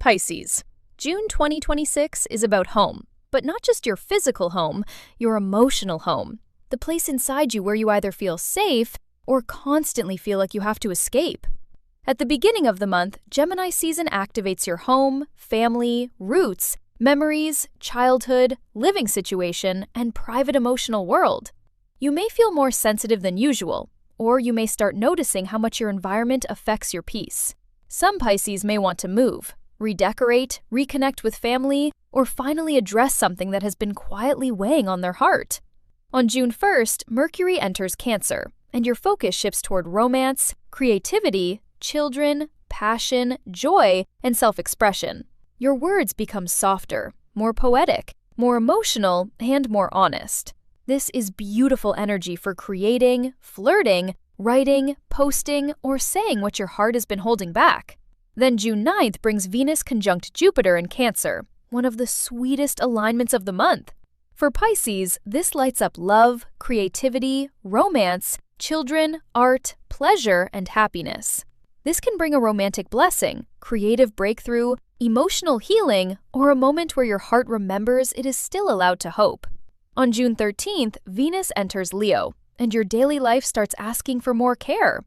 Pisces. June 2026 is about home, but not just your physical home, your emotional home. The place inside you where you either feel safe or constantly feel like you have to escape. At the beginning of the month, Gemini season activates your home, family, roots, memories, childhood, living situation, and private emotional world. You may feel more sensitive than usual, or you may start noticing how much your environment affects your peace. Some Pisces may want to move, redecorate, reconnect with family, or finally address something that has been quietly weighing on their heart. On June 1st, Mercury enters Cancer, and your focus shifts toward romance, creativity, children, passion, joy, and self-expression. Your words become softer, more poetic, more emotional, and more honest. This is beautiful energy for creating, flirting, writing, posting, or saying what your heart has been holding back. Then June 9th brings Venus conjunct Jupiter in Cancer, one of the sweetest alignments of the month. For Pisces, this lights up love, creativity, romance, children, art, pleasure, and happiness. This can bring a romantic blessing, creative breakthrough, emotional healing, or a moment where your heart remembers it is still allowed to hope. On June 13th, Venus enters Leo, and your daily life starts asking for more care.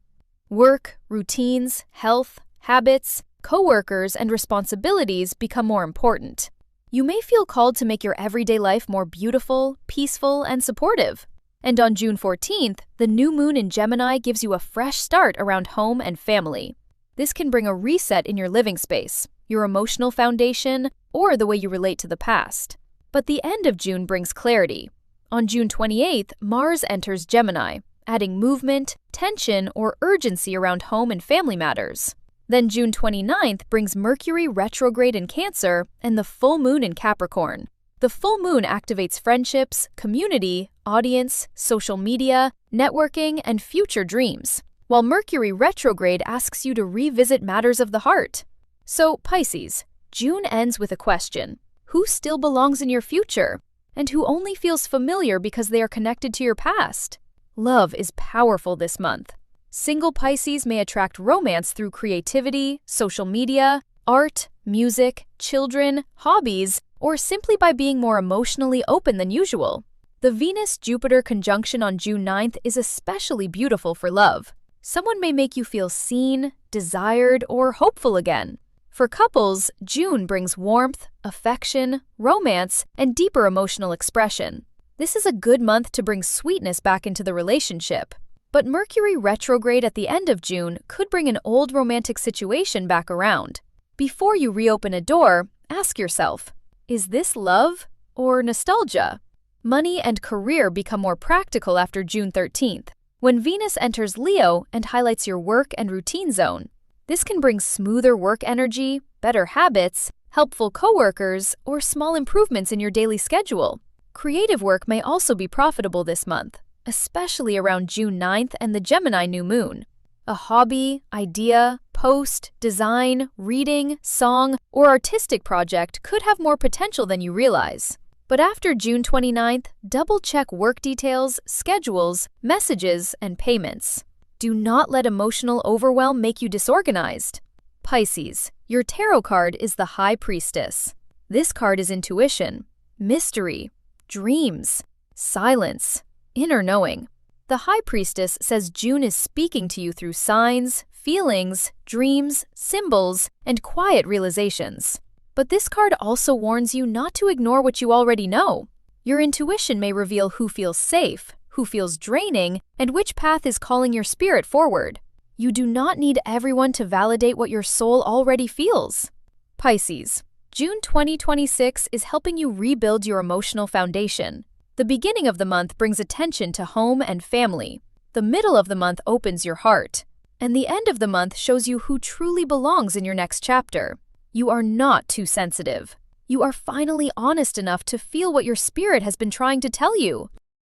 Work, routines, health, habits, coworkers, and responsibilities become more important. You may feel called to make your everyday life more beautiful, peaceful, and supportive. And on June 14th, the new moon in Gemini gives you a fresh start around home and family. This can bring a reset in your living space, your emotional foundation, or the way you relate to the past. But the end of June brings clarity. On June 28th, Mars enters Gemini, adding movement, tension, or urgency around home and family matters. Then June 29th brings Mercury Retrograde in Cancer and the full moon in Capricorn. The full moon activates friendships, community, audience, social media, networking, and future dreams, while Mercury Retrograde asks you to revisit matters of the heart. So, Pisces, June ends with a question. Who still belongs in your future? And who only feels familiar because they are connected to your past? Love is powerful this month. Single Pisces may attract romance through creativity, social media, art, music, children, hobbies, or simply by being more emotionally open than usual. The Venus-Jupiter conjunction on June 9th is especially beautiful for love. Someone may make you feel seen, desired, or hopeful again. For couples, June brings warmth, affection, romance, and deeper emotional expression. This is a good month to bring sweetness back into the relationship. But Mercury retrograde at the end of June could bring an old romantic situation back around. Before you reopen a door, ask yourself, is this love or nostalgia? Money and career become more practical after June 13th, when Venus enters Leo and highlights your work and routine zone. This can bring smoother work energy, better habits, helpful coworkers, or small improvements in your daily schedule. Creative work may also be profitable this month, especially around June 9th and the Gemini New Moon. A hobby, idea, post, design, reading, song, or artistic project could have more potential than you realize. But after June 29th, double-check work details, schedules, messages, and payments. Do not let emotional overwhelm make you disorganized. Pisces, your tarot card is the High Priestess. This card is intuition, mystery, dreams, silence, inner knowing. The High Priestess says June is speaking to you through signs, feelings, dreams, symbols, and quiet realizations. But this card also warns you not to ignore what you already know. Your intuition may reveal who feels safe, who feels draining, and which path is calling your spirit forward. You do not need everyone to validate what your soul already feels. Pisces, June 2026 is helping you rebuild your emotional foundation. The beginning of the month brings attention to home and family. The middle of the month opens your heart. And the end of the month shows you who truly belongs in your next chapter. You are not too sensitive. You are finally honest enough to feel what your spirit has been trying to tell you.